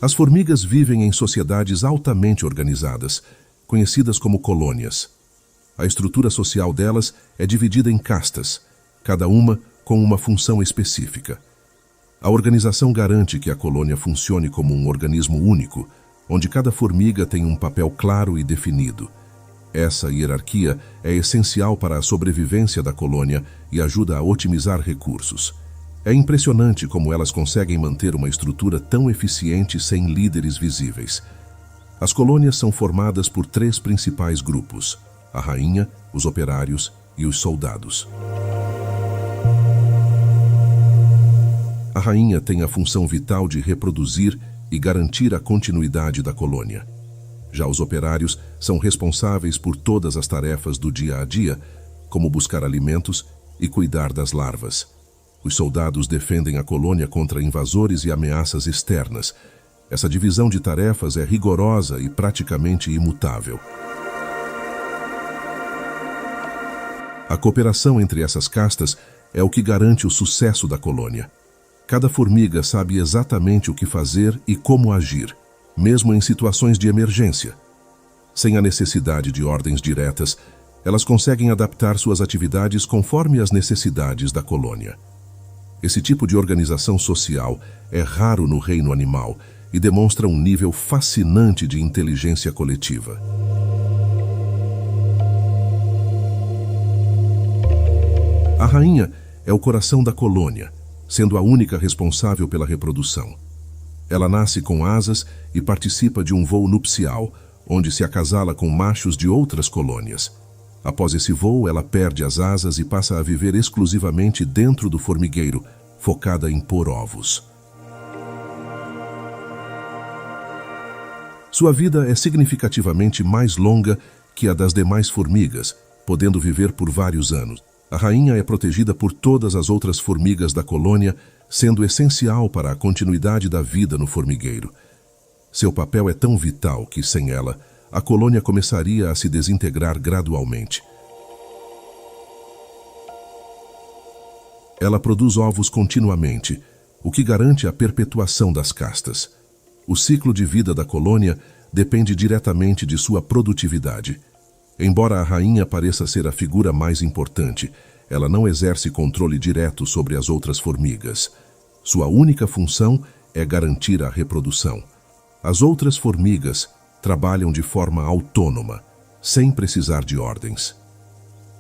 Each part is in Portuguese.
As formigas vivem em sociedades altamente organizadas, conhecidas como colônias. A estrutura social delas é dividida em castas, cada uma com uma função específica. A organização garante que a colônia funcione como um organismo único, onde cada formiga tem um papel claro e definido. Essa hierarquia é essencial para a sobrevivência da colônia e ajuda a otimizar recursos. É impressionante como elas conseguem manter uma estrutura tão eficiente sem líderes visíveis. As colônias são formadas por 3 principais grupos: a rainha, os operários e os soldados. A rainha tem a função vital de reproduzir e garantir a continuidade da colônia. Já os operários são responsáveis por todas as tarefas do dia a dia, como buscar alimentos e cuidar das larvas. Os soldados defendem a colônia contra invasores e ameaças externas. Essa divisão de tarefas é rigorosa e praticamente imutável. A cooperação entre essas castas é o que garante o sucesso da colônia. Cada formiga sabe exatamente o que fazer e como agir, mesmo em situações de emergência. Sem a necessidade de ordens diretas, elas conseguem adaptar suas atividades conforme as necessidades da colônia. Esse tipo de organização social é raro no reino animal e demonstra um nível fascinante de inteligência coletiva. A rainha é o coração da colônia, sendo a única responsável pela reprodução. Ela nasce com asas e participa de um voo nupcial, onde se acasala com machos de outras colônias. Após esse voo, ela perde as asas e passa a viver exclusivamente dentro do formigueiro, focada em pôr ovos. Sua vida é significativamente mais longa que a das demais formigas, podendo viver por vários anos. A rainha é protegida por todas as outras formigas da colônia, sendo essencial para a continuidade da vida no formigueiro. Seu papel é tão vital que, sem ela, a colônia começaria a se desintegrar gradualmente. Ela produz ovos continuamente, o que garante a perpetuação das castas. O ciclo de vida da colônia depende diretamente de sua produtividade. Embora a rainha pareça ser a figura mais importante, ela não exerce controle direto sobre as outras formigas. Sua única função é garantir a reprodução. As outras formigas trabalham de forma autônoma, sem precisar de ordens.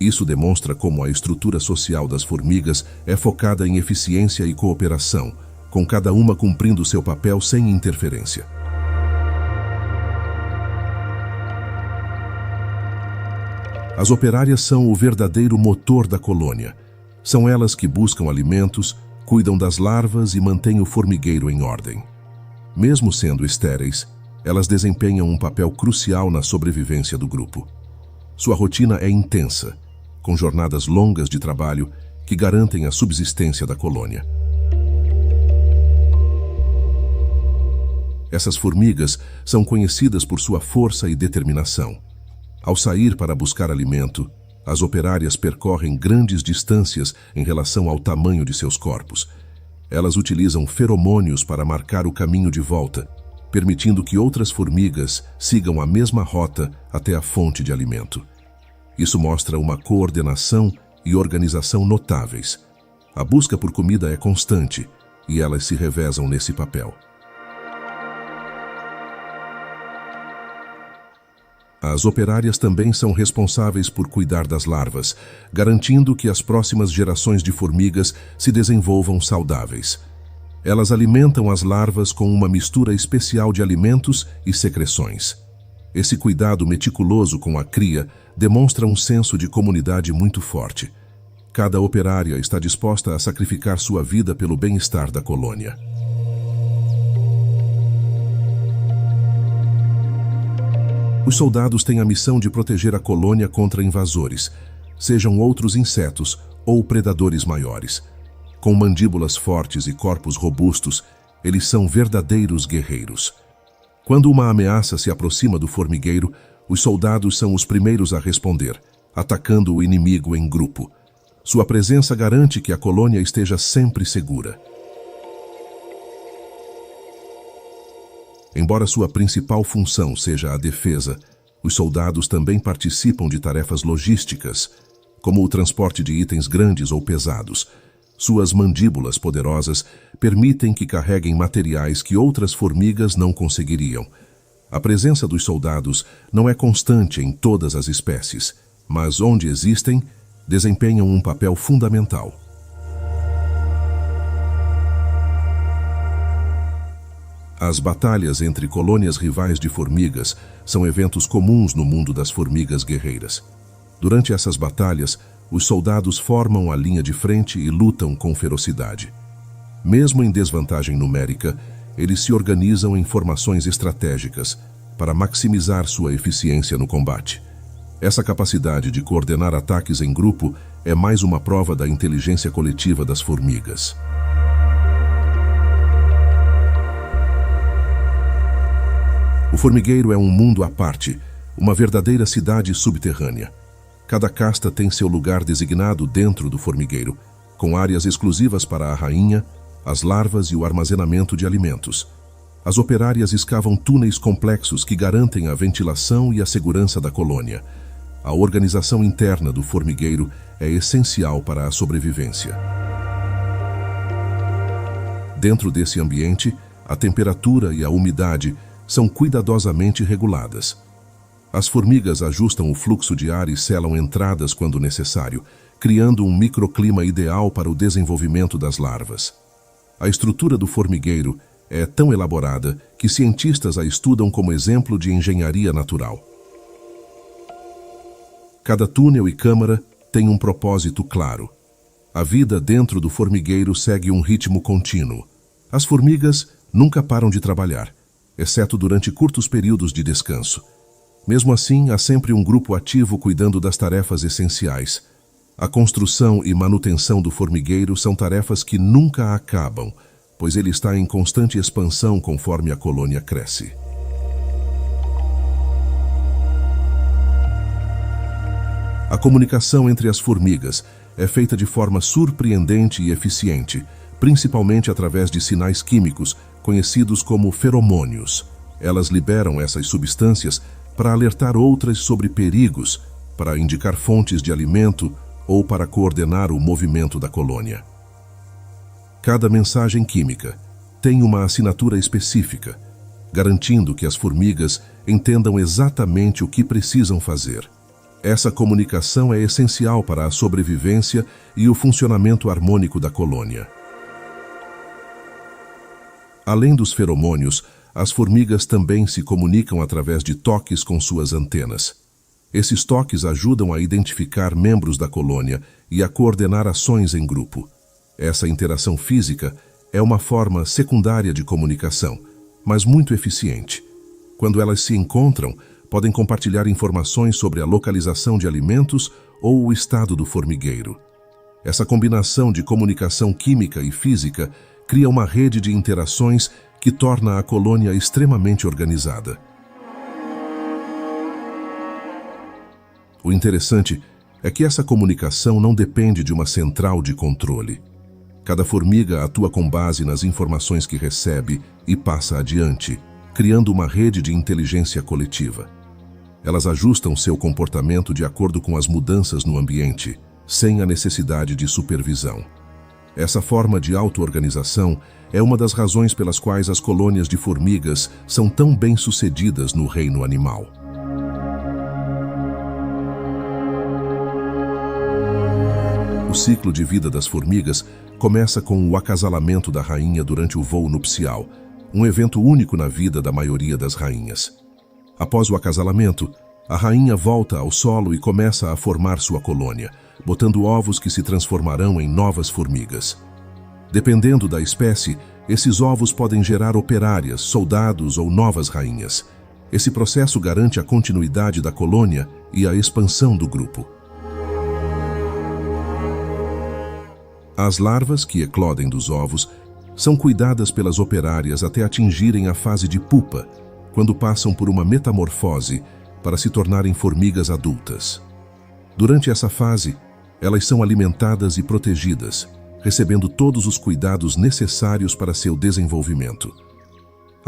Isso demonstra como a estrutura social das formigas é focada em eficiência e cooperação, com cada uma cumprindo seu papel sem interferência. As operárias são o verdadeiro motor da colônia. São elas que buscam alimentos, cuidam das larvas e mantêm o formigueiro em ordem. Mesmo sendo estéreis, elas desempenham um papel crucial na sobrevivência do grupo. Sua rotina é intensa, com jornadas longas de trabalho que garantem a subsistência da colônia. Essas formigas são conhecidas por sua força e determinação. Ao sair para buscar alimento, as operárias percorrem grandes distâncias em relação ao tamanho de seus corpos. Elas utilizam feromônios para marcar o caminho de volta, permitindo que outras formigas sigam a mesma rota até a fonte de alimento. Isso mostra uma coordenação e organização notáveis. A busca por comida é constante e elas se revezam nesse papel. As operárias também são responsáveis por cuidar das larvas, garantindo que as próximas gerações de formigas se desenvolvam saudáveis. Elas alimentam as larvas com uma mistura especial de alimentos e secreções. Esse cuidado meticuloso com a cria demonstra um senso de comunidade muito forte. Cada operária está disposta a sacrificar sua vida pelo bem-estar da colônia. Os soldados têm a missão de proteger a colônia contra invasores, sejam outros insetos ou predadores maiores. Com mandíbulas fortes e corpos robustos, eles são verdadeiros guerreiros. Quando uma ameaça se aproxima do formigueiro, os soldados são os primeiros a responder, atacando o inimigo em grupo. Sua presença garante que a colônia esteja sempre segura. Embora sua principal função seja a defesa, os soldados também participam de tarefas logísticas, como o transporte de itens grandes ou pesados. Suas mandíbulas poderosas permitem que carreguem materiais que outras formigas não conseguiriam. A presença dos soldados não é constante em todas as espécies, mas onde existem, desempenham um papel fundamental. As batalhas entre colônias rivais de formigas são eventos comuns no mundo das formigas guerreiras. Durante essas batalhas, os soldados formam a linha de frente e lutam com ferocidade. Mesmo em desvantagem numérica, eles se organizam em formações estratégicas para maximizar sua eficiência no combate. Essa capacidade de coordenar ataques em grupo é mais uma prova da inteligência coletiva das formigas. O formigueiro é um mundo à parte, uma verdadeira cidade subterrânea. Cada casta tem seu lugar designado dentro do formigueiro, com áreas exclusivas para a rainha, as larvas e o armazenamento de alimentos. As operárias escavam túneis complexos que garantem a ventilação e a segurança da colônia. A organização interna do formigueiro é essencial para a sobrevivência. Dentro desse ambiente, a temperatura e a umidade são cuidadosamente reguladas. As formigas ajustam o fluxo de ar e selam entradas quando necessário, criando um microclima ideal para o desenvolvimento das larvas. A estrutura do formigueiro é tão elaborada que cientistas a estudam como exemplo de engenharia natural. Cada túnel e câmara tem um propósito claro. A vida dentro do formigueiro segue um ritmo contínuo. As formigas nunca param de trabalhar, exceto durante curtos períodos de descanso. Mesmo assim, há sempre um grupo ativo cuidando das tarefas essenciais. A construção e manutenção do formigueiro são tarefas que nunca acabam, pois ele está em constante expansão conforme a colônia cresce. A comunicação entre as formigas é feita de forma surpreendente e eficiente, principalmente através de sinais químicos conhecidos como feromônios. Elas liberam essas substâncias para alertar outras sobre perigos, para indicar fontes de alimento ou para coordenar o movimento da colônia. Cada mensagem química tem uma assinatura específica, garantindo que as formigas entendam exatamente o que precisam fazer. Essa comunicação é essencial para a sobrevivência e o funcionamento harmônico da colônia. Além dos feromônios, as formigas também se comunicam através de toques com suas antenas. Esses toques ajudam a identificar membros da colônia e a coordenar ações em grupo. Essa interação física é uma forma secundária de comunicação, mas muito eficiente. Quando elas se encontram, podem compartilhar informações sobre a localização de alimentos ou o estado do formigueiro. Essa combinação de comunicação química e física cria uma rede de interações que torna a colônia extremamente organizada. O interessante é que essa comunicação não depende de uma central de controle. Cada formiga atua com base nas informações que recebe e passa adiante, criando uma rede de inteligência coletiva. Elas ajustam seu comportamento de acordo com as mudanças no ambiente, sem a necessidade de supervisão. Essa forma de auto-organização é uma das razões pelas quais as colônias de formigas são tão bem-sucedidas no reino animal. O ciclo de vida das formigas começa com o acasalamento da rainha durante o voo nupcial, um evento único na vida da maioria das rainhas. Após o acasalamento, a rainha volta ao solo e começa a formar sua colônia, botando ovos que se transformarão em novas formigas. Dependendo da espécie, esses ovos podem gerar operárias, soldados ou novas rainhas. Esse processo garante a continuidade da colônia e a expansão do grupo. As larvas que eclodem dos ovos são cuidadas pelas operárias até atingirem a fase de pupa, quando passam por uma metamorfose para se tornarem formigas adultas. Durante essa fase, elas são alimentadas e protegidas, recebendo todos os cuidados necessários para seu desenvolvimento.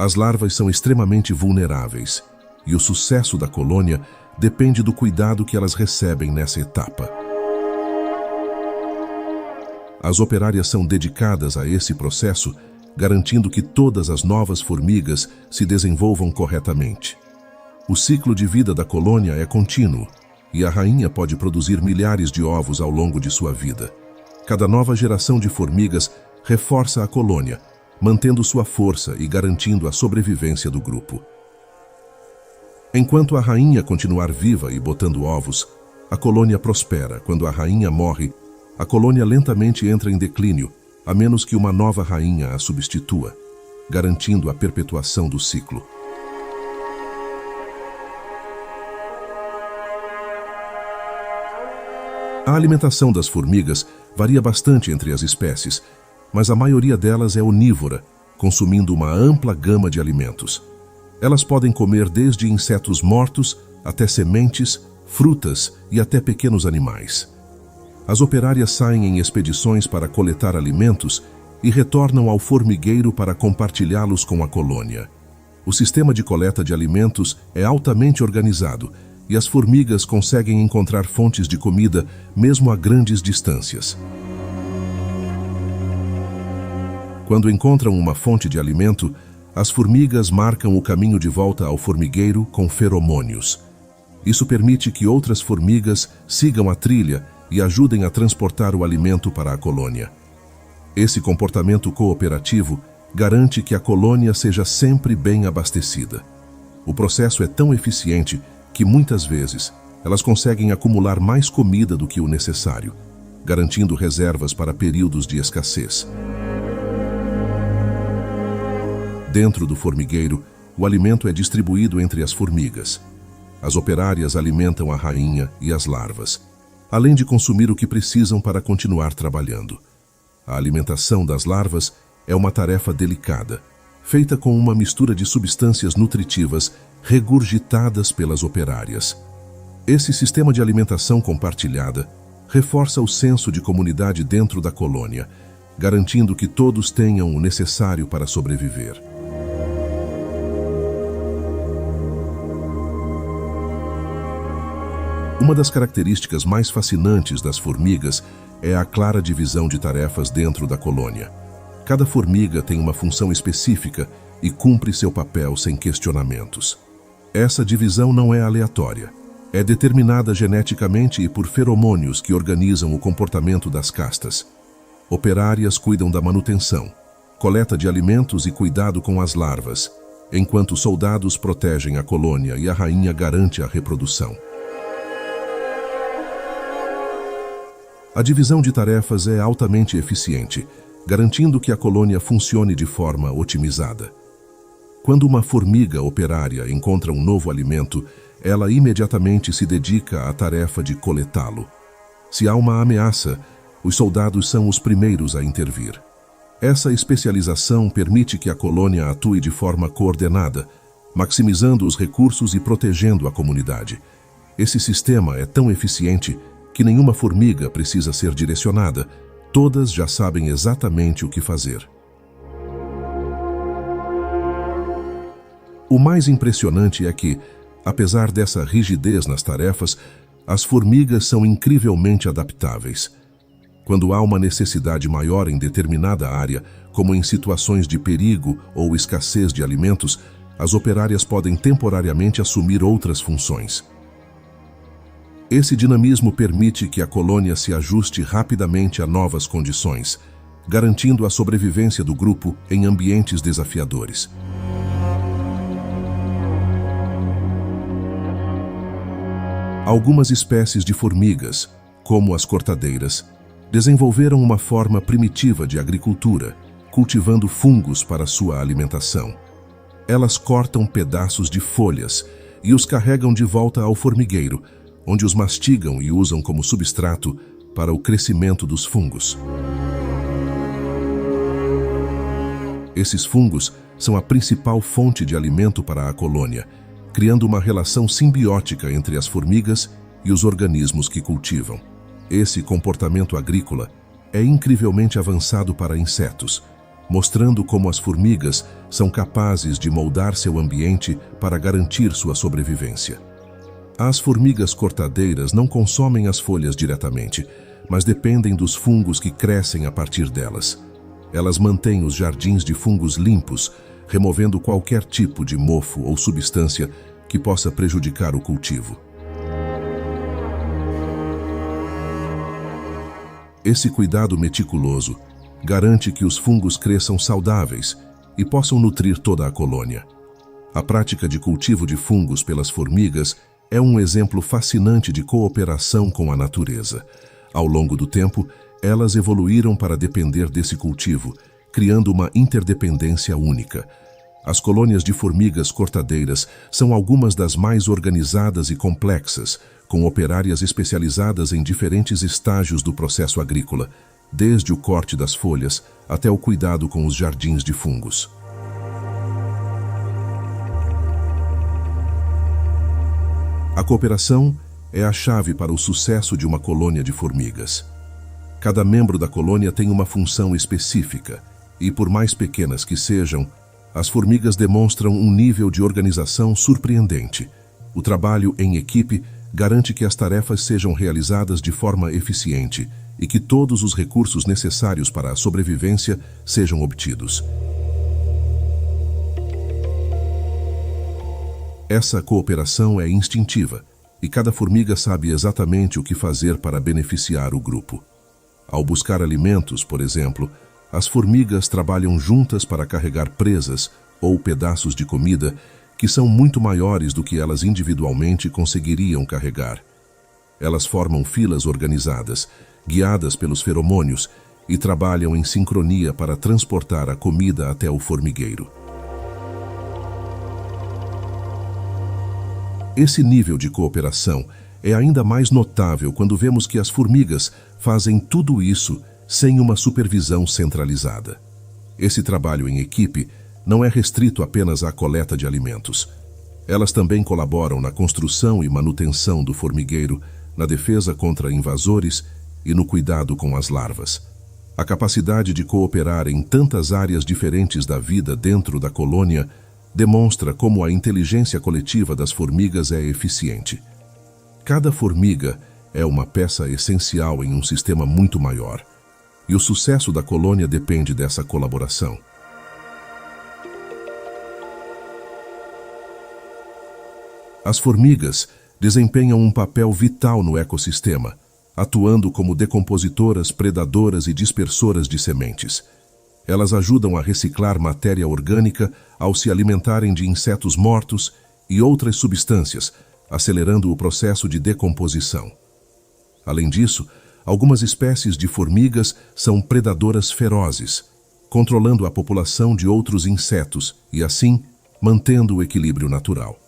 As larvas são extremamente vulneráveis, e o sucesso da colônia depende do cuidado que elas recebem nessa etapa. As operárias são dedicadas a esse processo, garantindo que todas as novas formigas se desenvolvam corretamente. O ciclo de vida da colônia é contínuo, e a rainha pode produzir milhares de ovos ao longo de sua vida. Cada nova geração de formigas reforça a colônia, mantendo sua força e garantindo a sobrevivência do grupo. Enquanto a rainha continuar viva e botando ovos, a colônia prospera. Quando a rainha morre, a colônia lentamente entra em declínio, a menos que uma nova rainha a substitua, garantindo a perpetuação do ciclo. A alimentação das formigas varia bastante entre as espécies, mas a maioria delas é onívora, consumindo uma ampla gama de alimentos. Elas podem comer desde insetos mortos até sementes, frutas e até pequenos animais. As operárias saem em expedições para coletar alimentos e retornam ao formigueiro para compartilhá-los com a colônia. O sistema de coleta de alimentos é altamente organizado e as formigas conseguem encontrar fontes de comida mesmo a grandes distâncias. Quando encontram uma fonte de alimento, as formigas marcam o caminho de volta ao formigueiro com feromônios. Isso permite que outras formigas sigam a trilha e ajudem a transportar o alimento para a colônia. Esse comportamento cooperativo garante que a colônia seja sempre bem abastecida. O processo é tão eficiente que, muitas vezes, elas conseguem acumular mais comida do que o necessário, garantindo reservas para períodos de escassez. Dentro do formigueiro, o alimento é distribuído entre as formigas. As operárias alimentam a rainha e as larvas, além de consumir o que precisam para continuar trabalhando. A alimentação das larvas é uma tarefa delicada, feita com uma mistura de substâncias nutritivas regurgitadas pelas operárias. Esse sistema de alimentação compartilhada reforça o senso de comunidade dentro da colônia, garantindo que todos tenham o necessário para sobreviver. Uma das características mais fascinantes das formigas é a clara divisão de tarefas dentro da colônia. Cada formiga tem uma função específica e cumpre seu papel sem questionamentos. Essa divisão não é aleatória. É determinada geneticamente e por feromônios que organizam o comportamento das castas. Operárias cuidam da manutenção, coleta de alimentos e cuidado com as larvas, enquanto soldados protegem a colônia e a rainha garante a reprodução. A divisão de tarefas é altamente eficiente, garantindo que a colônia funcione de forma otimizada. Quando uma formiga operária encontra um novo alimento, ela imediatamente se dedica à tarefa de coletá-lo. Se há uma ameaça, os soldados são os primeiros a intervir. Essa especialização permite que a colônia atue de forma coordenada, maximizando os recursos e protegendo a comunidade. Esse sistema é tão eficiente que nenhuma formiga precisa ser direcionada, todas já sabem exatamente o que fazer. O mais impressionante é que, apesar dessa rigidez nas tarefas, as formigas são incrivelmente adaptáveis. Quando há uma necessidade maior em determinada área, como em situações de perigo ou escassez de alimentos, as operárias podem temporariamente assumir outras funções. Esse dinamismo permite que a colônia se ajuste rapidamente a novas condições, garantindo a sobrevivência do grupo em ambientes desafiadores. Algumas espécies de formigas, como as cortadeiras, desenvolveram uma forma primitiva de agricultura, cultivando fungos para sua alimentação. Elas cortam pedaços de folhas e os carregam de volta ao formigueiro, onde os mastigam e usam como substrato para o crescimento dos fungos. Esses fungos são a principal fonte de alimento para a colônia, criando uma relação simbiótica entre as formigas e os organismos que cultivam. Esse comportamento agrícola é incrivelmente avançado para insetos, mostrando como as formigas são capazes de moldar seu ambiente para garantir sua sobrevivência. As formigas cortadeiras não consomem as folhas diretamente, mas dependem dos fungos que crescem a partir delas. Elas mantêm os jardins de fungos limpos, removendo qualquer tipo de mofo ou substância que possa prejudicar o cultivo. Esse cuidado meticuloso garante que os fungos cresçam saudáveis e possam nutrir toda a colônia. A prática de cultivo de fungos pelas formigas é um exemplo fascinante de cooperação com a natureza. Ao longo do tempo, elas evoluíram para depender desse cultivo, criando uma interdependência única. As colônias de formigas cortadeiras são algumas das mais organizadas e complexas, com operárias especializadas em diferentes estágios do processo agrícola, desde o corte das folhas até o cuidado com os jardins de fungos. A cooperação é a chave para o sucesso de uma colônia de formigas. Cada membro da colônia tem uma função específica e, por mais pequenas que sejam, as formigas demonstram um nível de organização surpreendente. O trabalho em equipe garante que as tarefas sejam realizadas de forma eficiente e que todos os recursos necessários para a sobrevivência sejam obtidos. Essa cooperação é instintiva e cada formiga sabe exatamente o que fazer para beneficiar o grupo. Ao buscar alimentos, por exemplo, as formigas trabalham juntas para carregar presas ou pedaços de comida que são muito maiores do que elas individualmente conseguiriam carregar. Elas formam filas organizadas, guiadas pelos feromônios, e trabalham em sincronia para transportar a comida até o formigueiro. Esse nível de cooperação é ainda mais notável quando vemos que as formigas fazem tudo isso sem uma supervisão centralizada. Esse trabalho em equipe não é restrito apenas à coleta de alimentos. Elas também colaboram na construção e manutenção do formigueiro, na defesa contra invasores e no cuidado com as larvas. A capacidade de cooperar em tantas áreas diferentes da vida dentro da colônia demonstra como a inteligência coletiva das formigas é eficiente. Cada formiga é uma peça essencial em um sistema muito maior, e o sucesso da colônia depende dessa colaboração. As formigas desempenham um papel vital no ecossistema, atuando como decompositoras, predadoras e dispersoras de sementes. Elas ajudam a reciclar matéria orgânica ao se alimentarem de insetos mortos e outras substâncias, acelerando o processo de decomposição. Além disso, algumas espécies de formigas são predadoras ferozes, controlando a população de outros insetos e, assim, mantendo o equilíbrio natural.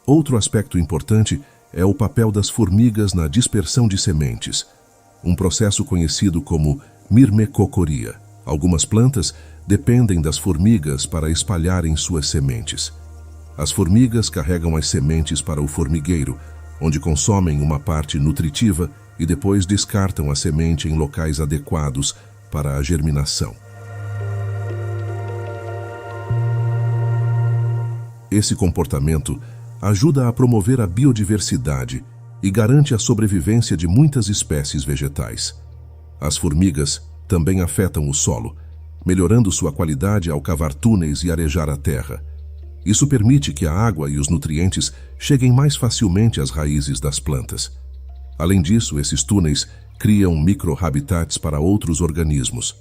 Outro aspecto importante é o papel das formigas na dispersão de sementes, um processo conhecido como mirmecocoria. Algumas plantas dependem das formigas para espalharem suas sementes. As formigas carregam as sementes para o formigueiro, onde consomem uma parte nutritiva e depois descartam a semente em locais adequados para a germinação. Esse comportamento ajuda a promover a biodiversidade e garante a sobrevivência de muitas espécies vegetais. As formigas também afetam o solo, melhorando sua qualidade ao cavar túneis e arejar a terra. Isso permite que a água e os nutrientes cheguem mais facilmente às raízes das plantas. Além disso, esses túneis criam micro-habitats para outros organismos.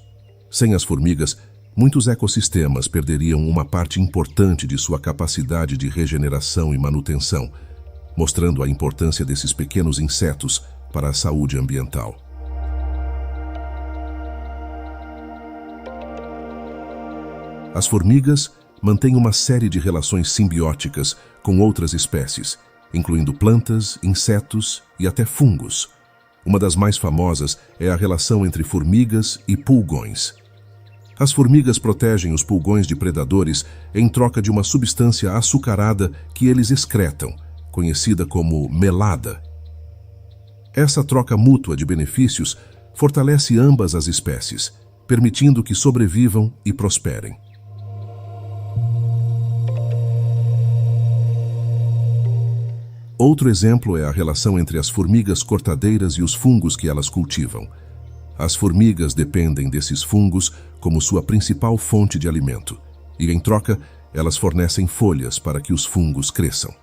Sem as formigas, muitos ecossistemas perderiam uma parte importante de sua capacidade de regeneração e manutenção, mostrando a importância desses pequenos insetos para a saúde ambiental. As formigas mantêm uma série de relações simbióticas com outras espécies, incluindo plantas, insetos e até fungos. Uma das mais famosas é a relação entre formigas e pulgões. As formigas protegem os pulgões de predadores em troca de uma substância açucarada que eles excretam, conhecida como melada. Essa troca mútua de benefícios fortalece ambas as espécies, permitindo que sobrevivam e prosperem. Outro exemplo é a relação entre as formigas cortadeiras e os fungos que elas cultivam. As formigas dependem desses fungos como sua principal fonte de alimento, e, em troca, elas fornecem folhas para que os fungos cresçam.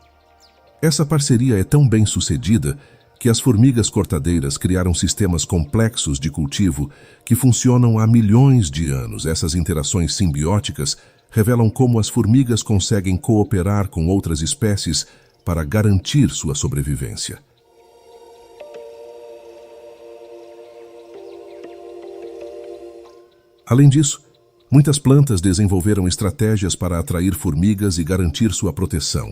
Essa parceria é tão bem sucedida que as formigas cortadeiras criaram sistemas complexos de cultivo que funcionam há milhões de anos. Essas interações simbióticas revelam como as formigas conseguem cooperar com outras espécies para garantir sua sobrevivência. Além disso, muitas plantas desenvolveram estratégias para atrair formigas e garantir sua proteção.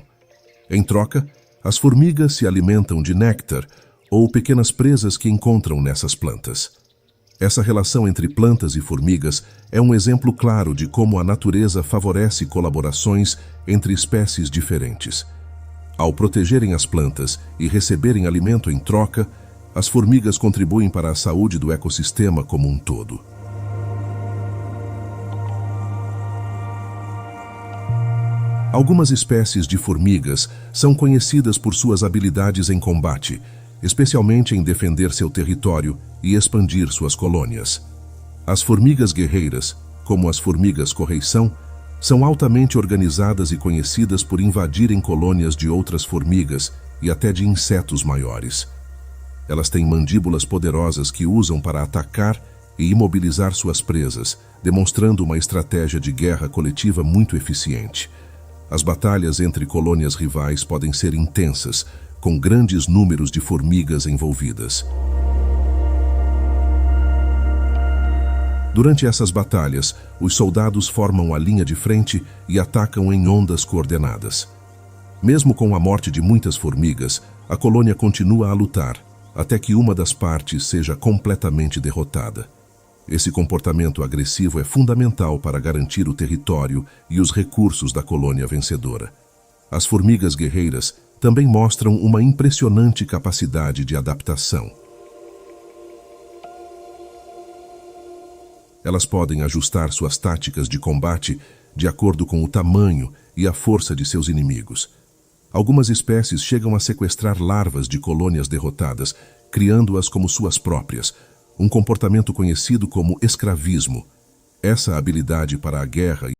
Em troca, as formigas se alimentam de néctar ou pequenas presas que encontram nessas plantas. Essa relação entre plantas e formigas é um exemplo claro de como a natureza favorece colaborações entre espécies diferentes. Ao protegerem as plantas e receberem alimento em troca, as formigas contribuem para a saúde do ecossistema como um todo. Algumas espécies de formigas são conhecidas por suas habilidades em combate, especialmente em defender seu território e expandir suas colônias. As formigas guerreiras, como as formigas correição, são altamente organizadas e conhecidas por invadirem colônias de outras formigas e até de insetos maiores. Elas têm mandíbulas poderosas que usam para atacar e imobilizar suas presas, demonstrando uma estratégia de guerra coletiva muito eficiente. As batalhas entre colônias rivais podem ser intensas, com grandes números de formigas envolvidas. Durante essas batalhas, os soldados formam a linha de frente e atacam em ondas coordenadas. Mesmo com a morte de muitas formigas, a colônia continua a lutar, até que uma das partes seja completamente derrotada. Esse comportamento agressivo é fundamental para garantir o território e os recursos da colônia vencedora. As formigas guerreiras também mostram uma impressionante capacidade de adaptação. Elas podem ajustar suas táticas de combate de acordo com o tamanho e a força de seus inimigos. Algumas espécies chegam a sequestrar larvas de colônias derrotadas, criando-as como suas próprias, um comportamento conhecido como escravismo. Essa habilidade para a guerra